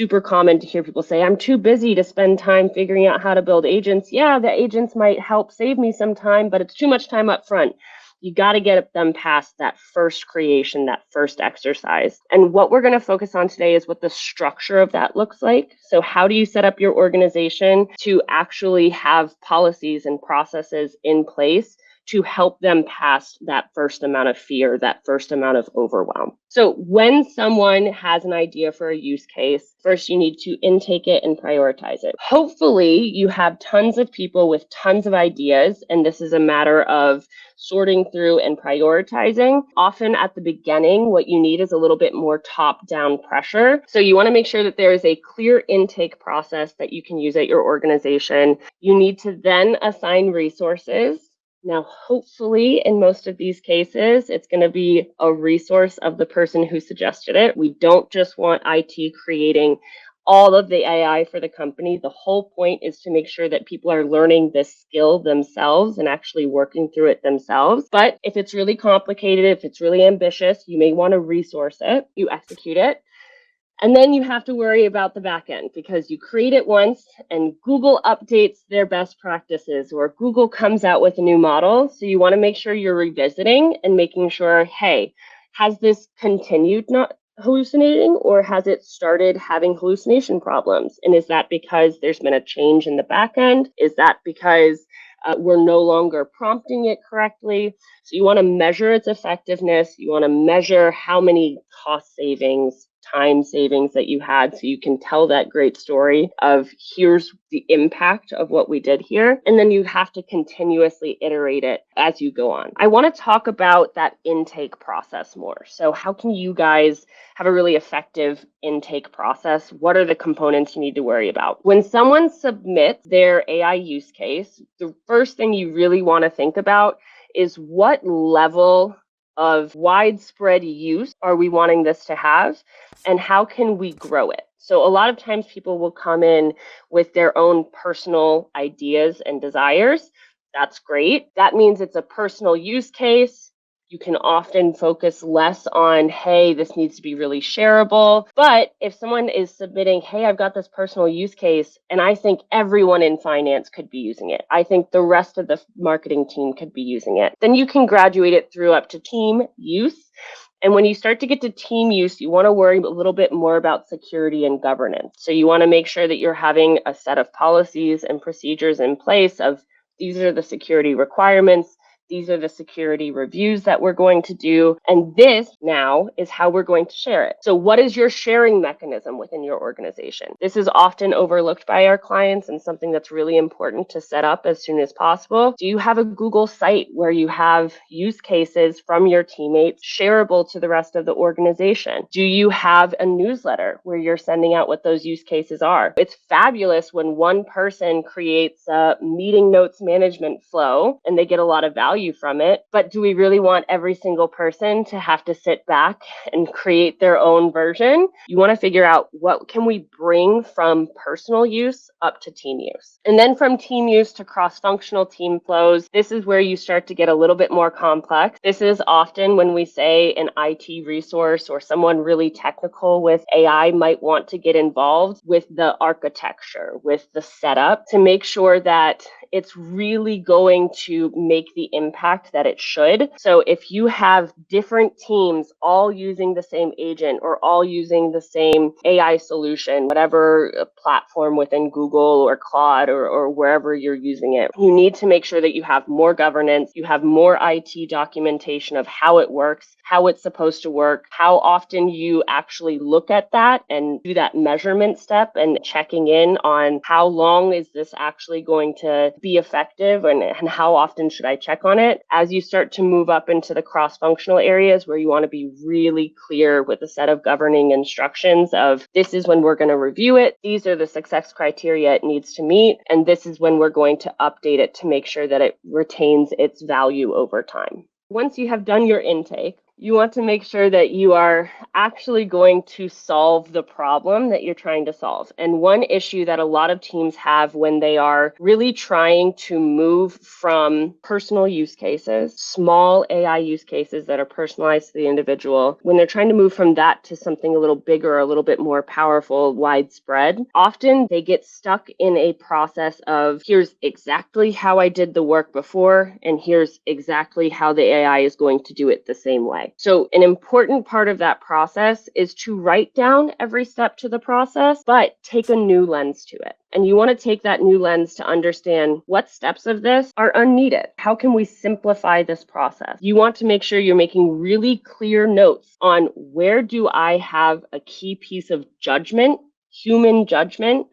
super common to hear people say, I'm too busy to spend time figuring out how to build agents. Yeah, the agents might help save me some time, but it's too much time up front. You got to get them past that first creation, that first exercise. And what we're going to focus on today is what the structure of that looks like. So how do you set up your organization to actually have policies and processes in place to help them pass that first amount of fear, that first amount of overwhelm? So when someone has an idea for a use case, first you need to intake it and prioritize it. Hopefully you have tons of people with tons of ideas, and this is a matter of sorting through and prioritizing. Often at the beginning, what you need is a little bit more top-down pressure. So you want to make sure that there is a clear intake process that you can use at your organization. You need to then assign resources. Now, hopefully, in most of these cases, it's going to be a resource of the person who suggested it. We don't just want IT creating all of the AI for the company. The whole point is to make sure that people are learning this skill themselves and actually working through it themselves. But if it's really complicated, if it's really ambitious, you may want to resource it, you execute it. And then you have to worry about the back end because you create it once and Google updates their best practices or Google comes out with a new model. So you want to make sure you're revisiting and making sure, hey, has this continued not hallucinating or has it started having hallucination problems? And is that because there's been a change in the back end? Is that because we're no longer prompting it correctly? So you want to measure its effectiveness. You want to measure how many cost savings, time savings that you had, so you can tell that great story of here's the impact of what we did here. And then you have to continuously iterate it as you go on. I want to talk about that intake process more. So how can you guys have a really effective intake process? What are the components you need to worry about? When someone submits their AI use case, the first thing you really want to think about is what level of widespread use are we wanting this to have, and how can we grow it? So a lot of times people will come in with their own personal ideas and desires. That's great. That means it's a personal use case. You can often focus less on, hey, this needs to be really shareable. But if someone is submitting, hey, I've got this personal use case, and I think everyone in finance could be using it, I think the rest of the marketing team could be using it, then you can graduate it through up to team use. And when you start to get to team use, you want to worry a little bit more about security and governance. So you want to make sure that you're having a set of policies and procedures in place of these are the security requirements. These are the security reviews that we're going to do. And this now is how we're going to share it. So what is your sharing mechanism within your organization? This is often overlooked by our clients and something that's really important to set up as soon as possible. Do you have a Google site where you have use cases from your teammates shareable to the rest of the organization? Do you have a newsletter where you're sending out what those use cases are? It's fabulous when one person creates a meeting notes management flow and they get a lot of value from it, but do we really want every single person to have to sit back and create their own version? You want to figure out what can we bring from personal use up to team use. And then from team use to cross-functional team flows, this is where you start to get a little bit more complex. This is often when we say an IT resource or someone really technical with AI might want to get involved with the architecture, with the setup to make sure that it's really going to make the impact that it should. So if you have different teams all using the same agent or all using the same AI solution, whatever platform within Google or Claude or wherever you're using it, you need to make sure that you have more governance, you have more IT documentation of how it works, how it's supposed to work, how often you actually look at that and do that measurement step and checking in on how long is this actually going to be effective and how often should I check on it. As you start to move up into the cross-functional areas where you want to be really clear with a set of governing instructions of this is when we're going to review it, these are the success criteria it needs to meet, and this is when we're going to update it to make sure that it retains its value over time. Once you have done your intake, You want to make sure that you are actually going to solve the problem that you're trying to solve. And one issue that a lot of teams have when they are really trying to move from personal use cases, small AI use cases that are personalized to the individual, when they're trying to move from that to something a little bigger, a little bit more powerful, widespread, often they get stuck in a process of here's exactly how I did the work before, and here's exactly how the AI is going to do it the same way. So an important part of that process is to write down every step to the process, but take a new lens to it. And you want to take that new lens to understand what steps of this are unneeded. How can we simplify this process? You want to make sure you're making really clear notes on where do I have a key piece of judgment, human judgment,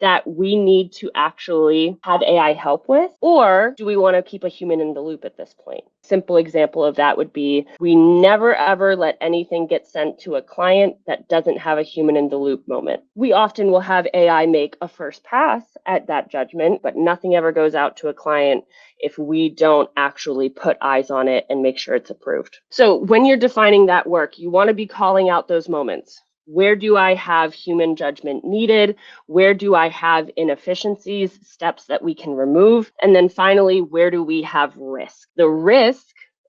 that we need to actually have AI help with? Or do we want to keep a human in the loop at this point? Simple example of that would be we never ever let anything get sent to a client that doesn't have a human in the loop moment. We often will have AI make a first pass at that judgment, but nothing ever goes out to a client if we don't actually put eyes on it and make sure it's approved. So when you're defining that work, you want to be calling out those moments. Where do I have human judgment needed? Where do I have inefficiencies, steps that we can remove? And then finally, where do we have risk? The risk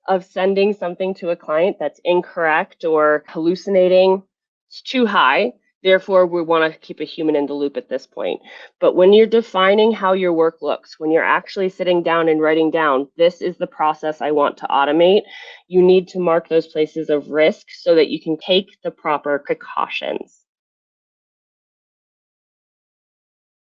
of sending something to a client that's incorrect or hallucinating is too high. Therefore, we want to keep a human in the loop at this point. But when you're defining how your work looks, when you're actually sitting down and writing down, this is the process I want to automate, you need to mark those places of risk so that you can take the proper precautions.